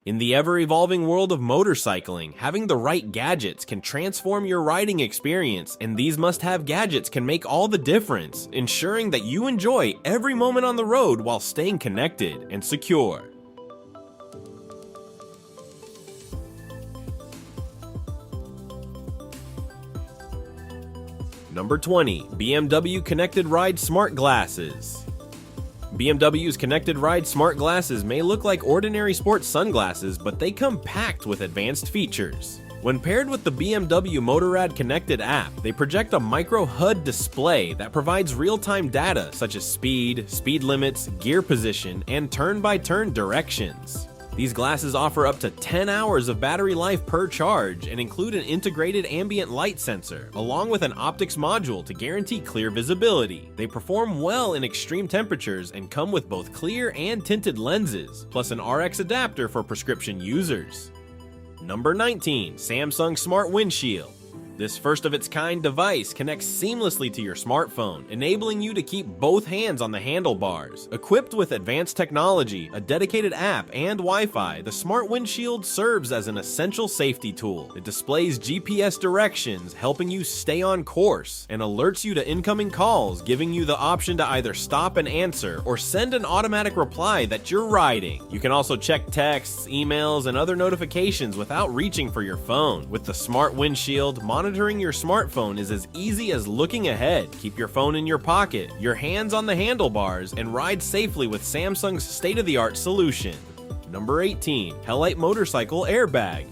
In the ever-evolving world of motorcycling, having the right gadgets can transform your riding experience, and these must-have gadgets can make all the difference, ensuring that you enjoy every moment on the road while staying connected and secure. Number 20. BMW Connected Ride Smart Glasses. BMW's Connected Ride Smart Glasses may look like ordinary sports sunglasses, but they come packed with advanced features. When paired with the BMW Motorrad Connected app, they project a micro HUD display that provides real-time data such as speed, speed limits, gear position, and turn-by-turn directions. These glasses offer up to 10 hours of battery life per charge and include an integrated ambient light sensor, along with an optics module to guarantee clear visibility. They perform well in extreme temperatures and come with both clear and tinted lenses, plus an RX adapter for prescription users. Number 19. Samsung Smart Windshield. This first-of-its-kind device connects seamlessly to your smartphone, enabling you to keep both hands on the handlebars. Equipped with advanced technology, a dedicated app, and Wi-Fi, the Smart Windshield serves as an essential safety tool. It displays GPS directions, helping you stay on course, and alerts you to incoming calls, giving you the option to either stop and answer or send an automatic reply that you're riding. You can also check texts, emails, and other notifications without reaching for your phone. With the Smart Windshield, monitoring your smartphone is as easy as looking ahead. Keep your phone in your pocket, your hands on the handlebars, and ride safely with Samsung's state-of-the-art solution. Number 18. HELITE Motorcycle Airbag.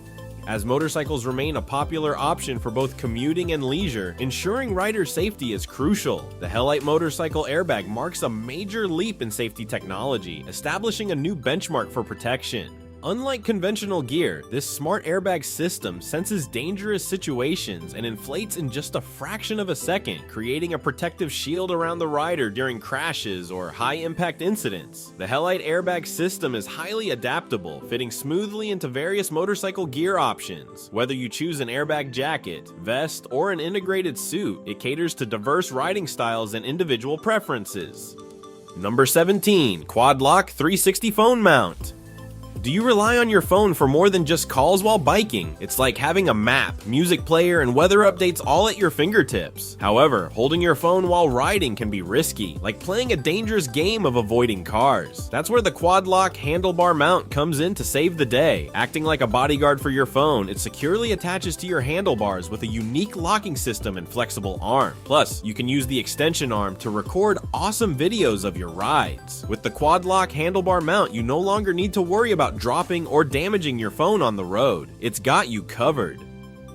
As motorcycles remain a popular option for both commuting and leisure, ensuring rider safety is crucial. The HELITE Motorcycle Airbag marks a major leap in safety technology, establishing a new benchmark for protection. Unlike conventional gear, this smart airbag system senses dangerous situations and inflates in just a fraction of a second, creating a protective shield around the rider during crashes or high-impact incidents. The HELITE airbag system is highly adaptable, fitting smoothly into various motorcycle gear options. Whether you choose an airbag jacket, vest, or an integrated suit, it caters to diverse riding styles and individual preferences. Number 17. Quad Lock 360 Phone Mount. Do you rely on your phone for more than just calls while biking? It's like having a map, music player, and weather updates all at your fingertips. However, holding your phone while riding can be risky, like playing a dangerous game of avoiding cars. That's where the Quad Lock handlebar mount comes in to save the day. Acting like a bodyguard for your phone, it securely attaches to your handlebars with a unique locking system and flexible arm. Plus, you can use the extension arm to record awesome videos of your rides. With the Quad Lock handlebar mount, you no longer need to worry about dropping or damaging your phone on the road. It's got you covered.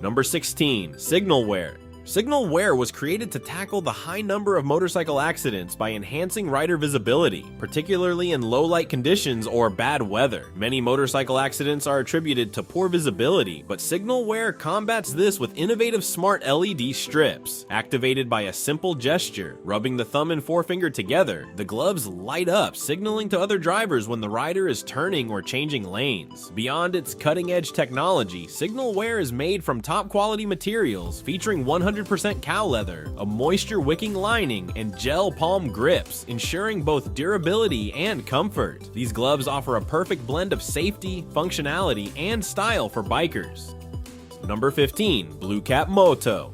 Number 16. SIGNALWEAR. SIGNALWEAR was created to tackle the high number of motorcycle accidents by enhancing rider visibility, particularly in low light conditions or bad weather. Many motorcycle accidents are attributed to poor visibility, but SIGNALWEAR combats this with innovative smart LED strips. Activated by a simple gesture, rubbing the thumb and forefinger together, the gloves light up, signaling to other drivers when the rider is turning or changing lanes. Beyond its cutting-edge technology, SIGNALWEAR is made from top-quality materials, featuring 100% cow leather, a moisture-wicking lining, and gel palm grips, ensuring both durability and comfort. These gloves offer a perfect blend of safety, functionality, and style for bikers. Number 15. BLUECAP MOTO.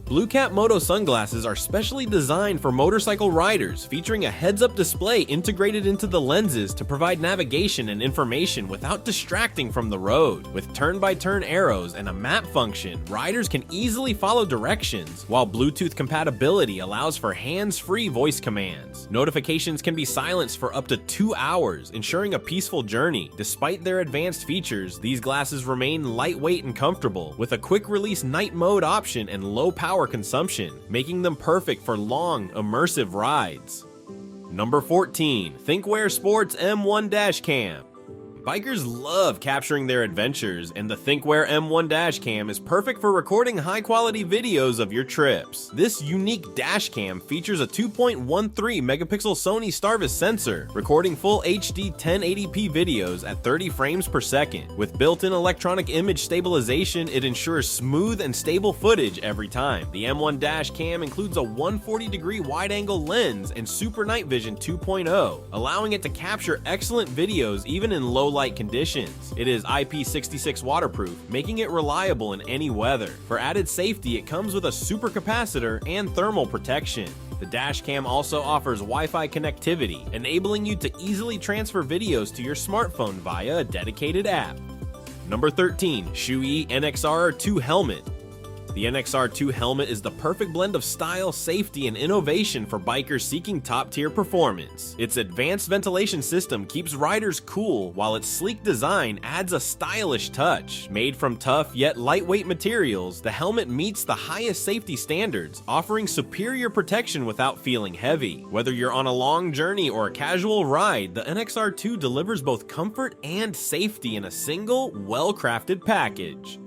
BLUECAP MOTO sunglasses are specially designed for motorcycle riders, featuring a heads-up display integrated into the lenses to provide navigation and information without distracting from the road. With turn-by-turn arrows and a map function, riders can easily follow directions, while Bluetooth compatibility allows for hands-free voice commands. Notifications can be silenced for up to 2 hours, ensuring a peaceful journey. Despite their advanced features, these glasses remain lightweight and comfortable, with a quick-release night mode option and low power consumption, making them perfect for long, immersive rides. Number 14. Thinkware Sports M1 Dash Cam. Bikers love capturing their adventures, and the Thinkware M1 dash cam is perfect for recording high-quality videos of your trips. This unique dash cam features a 2.13 megapixel Sony Starvis sensor, recording full HD 1080p videos at 30 frames per second. With built-in electronic image stabilization, it ensures smooth and stable footage every time. The M1 dash cam includes a 140-degree wide-angle lens and Super Night Vision 2.0, allowing it to capture excellent videos even in low light conditions. It is IP66 waterproof, making it reliable in any weather. For added safety, it comes with a super capacitor and thermal protection. The dashcam also offers Wi-Fi connectivity, enabling you to easily transfer videos to your smartphone via a dedicated app. Number 13. SHOEI NXR2 Helmet. The NXR2 helmet is the perfect blend of style, safety, and innovation for bikers seeking top-tier performance. Its advanced ventilation system keeps riders cool, while its sleek design adds a stylish touch. Made from tough yet lightweight materials, the helmet meets the highest safety standards, offering superior protection without feeling heavy. Whether you're on a long journey or a casual ride, the NXR2 delivers both comfort and safety in a single, well-crafted package.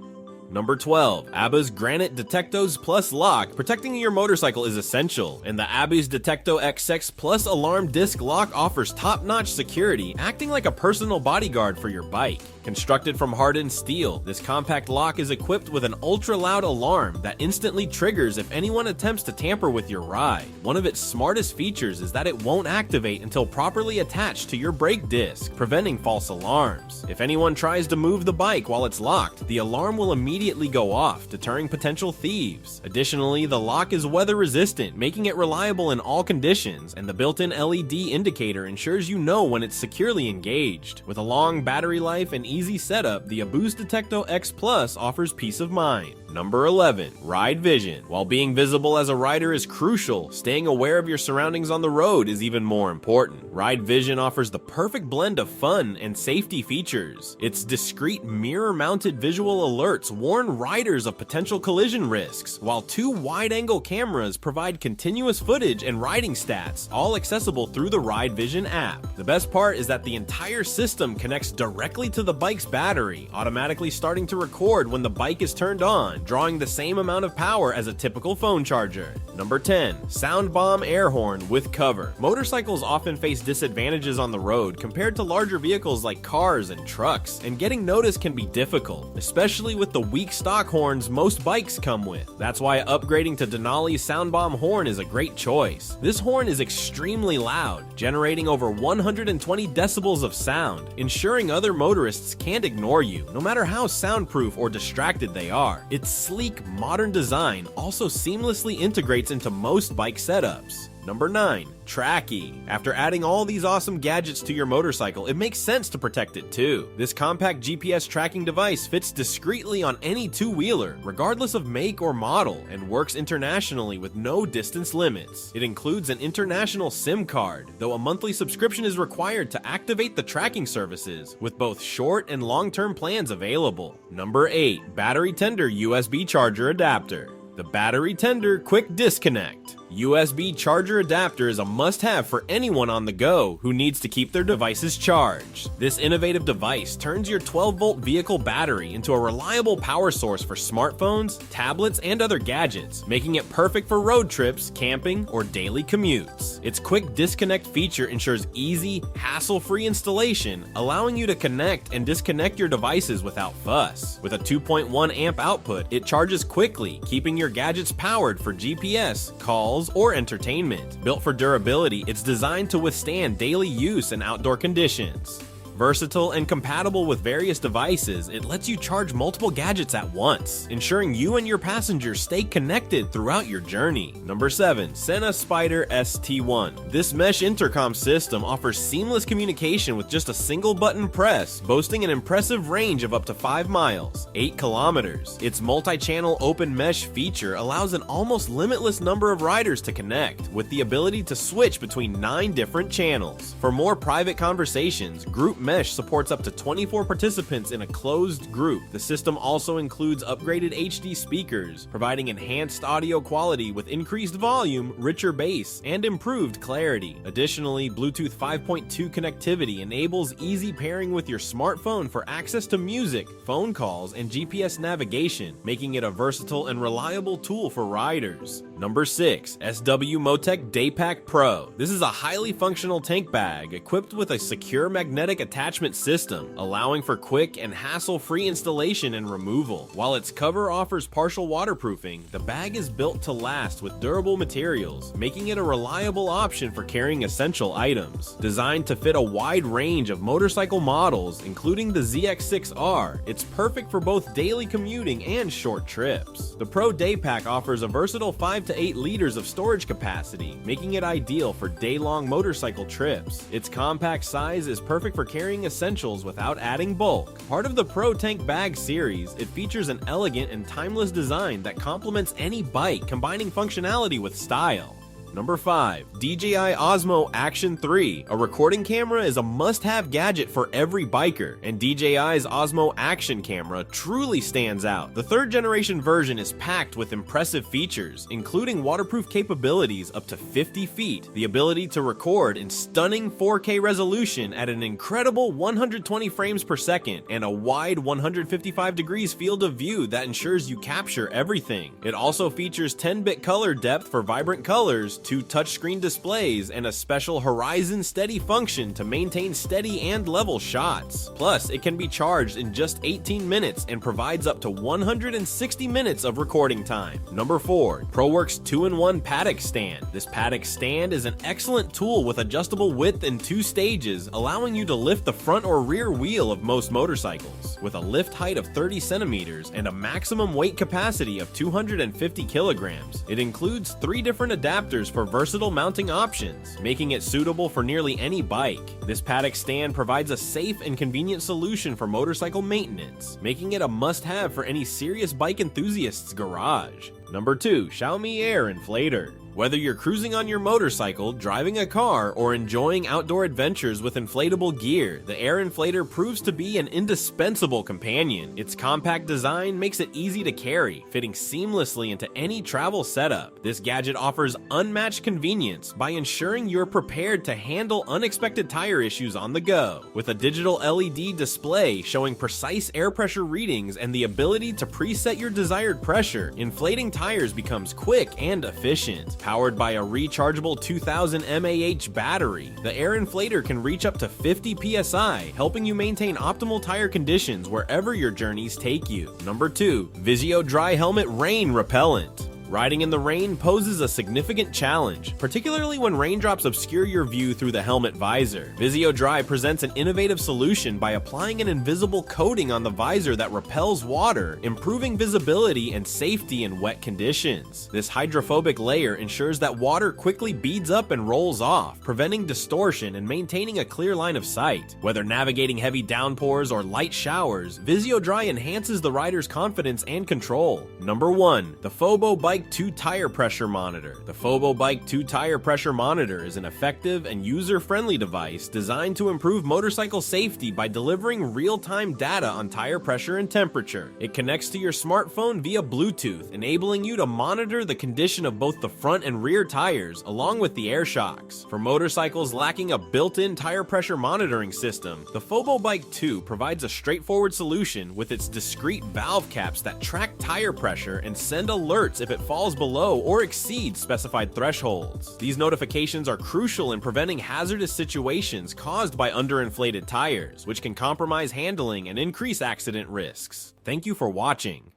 Number 12. ABBA's GRANITE DETECTOs Plus Lock. Protecting your motorcycle is essential, and the ABBA's DETECTO XX Plus Alarm Disc Lock offers top-notch security, acting like a personal bodyguard for your bike. Constructed from hardened steel, this compact lock is equipped with an ultra-loud alarm that instantly triggers if anyone attempts to tamper with your ride. One of its smartest features is that it won't activate until properly attached to your brake disc, preventing false alarms. If anyone tries to move the bike while it's locked, the alarm will immediately go off, deterring potential thieves. Additionally, the lock is weather-resistant, making it reliable in all conditions, and the built-in LED indicator ensures you know when it's securely engaged. With a long battery life and easy setup, the ABBA's DETECTO X Plus offers peace of mind. Number 11. Ride Vision. While being visible as a rider is crucial, staying aware of your surroundings on the road is even more important. Ride Vision offers the perfect blend of fun and safety features. Its discreet mirror-mounted visual alerts warn riders of potential collision risks, while two wide-angle cameras provide continuous footage and riding stats, all accessible through the Ride Vision app. The best part is that the entire system connects directly to the bike's battery, automatically starting to record when the bike is turned on, drawing the same amount of power as a typical phone charger. Number 10. SOUNDBOMB air horn with cover. Motorcycles often face disadvantages on the road compared to larger vehicles like cars and trucks, and getting noticed can be difficult, especially with the weak stock horns most bikes come with. That's why upgrading to Denali's SOUNDBOMB horn is a great choice. This horn is extremely loud, generating over 120 decibels of sound, ensuring other motorists can't ignore you, no matter how soundproof or distracted they are. Its sleek, modern design also seamlessly integrates into most bike setups. Number 9. TRACKI. After adding all these awesome gadgets to your motorcycle, it makes sense to protect it too. This compact GPS tracking device fits discreetly on any two-wheeler, regardless of make or model, and works internationally with no distance limits. It includes an international SIM card, though a monthly subscription is required to activate the tracking services, with both short and long-term plans available. Number 8. Battery Tender USB Charger Adapter. The Battery Tender Quick Disconnect. USB charger adapter is a must-have for anyone on the go who needs to keep their devices charged. This innovative device turns your 12-volt vehicle battery into a reliable power source for smartphones, tablets, and other gadgets, making it perfect for road trips, camping, or daily commutes. Its quick disconnect feature ensures easy, hassle-free installation, allowing you to connect and disconnect your devices without fuss. With a 2.1 amp output, it charges quickly, keeping your gadgets powered for GPS, calls, or entertainment. Built for durability, it's designed to withstand daily use in outdoor conditions. Versatile and compatible with various devices, it lets you charge multiple gadgets at once, ensuring you and your passengers stay connected throughout your journey. Number 7. Sena SPIDER ST1. This mesh intercom system offers seamless communication with just a single button press, boasting an impressive range of up to 5 miles, 8 kilometers. Its multi-channel open mesh feature allows an almost limitless number of riders to connect, with the ability to switch between 9 different channels. For more private conversations, group mesh supports up to 24 participants in a closed group. The system also includes upgraded HD speakers, providing enhanced audio quality with increased volume, richer bass, and improved clarity. Additionally, Bluetooth 5.2 connectivity enables easy pairing with your smartphone for access to music, phone calls, and GPS navigation, making it a versatile and reliable tool for riders. Number 6. SW-MOTECH DAYPACK Pro. This is a highly functional tank bag equipped with a secure magnetic attachment system, allowing for quick and hassle-free installation and removal. While its cover offers partial waterproofing, the bag is built to last with durable materials, making it a reliable option for carrying essential items. Designed to fit a wide range of motorcycle models, including the ZX6R, it's perfect for both daily commuting and short trips. The Pro DAYPACK offers a versatile 5 to 8 liters of storage capacity, making it ideal for day-long motorcycle trips. Its compact size is perfect for carrying essentials without adding bulk. Part of the Pro Tank Bag series, it features an elegant and timeless design that complements any bike, combining functionality with style. Number 5. DJI Osmo Action 3. A recording camera is a must-have gadget for every biker, and DJI's Osmo Action camera truly stands out. The 3rd generation version is packed with impressive features, including waterproof capabilities up to 50 feet, the ability to record in stunning 4K resolution at an incredible 120 frames per second, and a wide 155 degrees field of view that ensures you capture everything. It also features 10-bit color depth for vibrant colors, 2 touchscreen displays, and a special horizon steady function to maintain steady and level shots. Plus, it can be charged in just 18 minutes and provides up to 160 minutes of recording time. Number 4. PROWORKS 2-in-1 Paddock Stand. This paddock stand is an excellent tool with adjustable width in 2 stages, allowing you to lift the front or rear wheel of most motorcycles. With a lift height of 30 centimeters and a maximum weight capacity of 250 kilograms, it includes 3 different adapters for versatile mounting options, making it suitable for nearly any bike. This paddock stand provides a safe and convenient solution for motorcycle maintenance, making it a must-have for any serious bike enthusiast's garage. Number 2. Xiaomi Air Inflator. Whether you're cruising on your motorcycle, driving a car, or enjoying outdoor adventures with inflatable gear, the Air Inflator proves to be an indispensable companion. Its compact design makes it easy to carry, fitting seamlessly into any travel setup. This gadget offers unmatched convenience by ensuring you're prepared to handle unexpected tire issues on the go. With a digital LED display showing precise air pressure readings and the ability to preset your desired pressure, inflating tires becomes quick and efficient. Powered by a rechargeable 2000 mAh battery, the Air Inflator can reach up to 50 psi, helping you maintain optimal tire conditions wherever your journeys take you. Number 2. VISIO Dry Helmet Rain Repellent. Riding in the rain poses a significant challenge, particularly when raindrops obscure your view through the helmet visor. VISIO Dry presents an innovative solution by applying an invisible coating on the visor that repels water, improving visibility and safety in wet conditions. This hydrophobic layer ensures that water quickly beads up and rolls off, preventing distortion and maintaining a clear line of sight. Whether navigating heavy downpours or light showers, VISIO Dry enhances the rider's confidence and control. Number 1. The FOBO Bike 2 Tire Pressure Monitor. The FOBO Bike 2 Tire Pressure Monitor is an effective and user-friendly device designed to improve motorcycle safety by delivering real-time data on tire pressure and temperature. It connects to your smartphone via Bluetooth, enabling you to monitor the condition of both the front and rear tires, along with the air shocks. For motorcycles lacking a built-in tire pressure monitoring system, the FOBO Bike 2 provides a straightforward solution with its discrete valve caps that track tire pressure and send alerts if it falls below or exceeds specified thresholds. These notifications are crucial in preventing hazardous situations caused by underinflated tires, which can compromise handling and increase accident risks. Thank you for watching.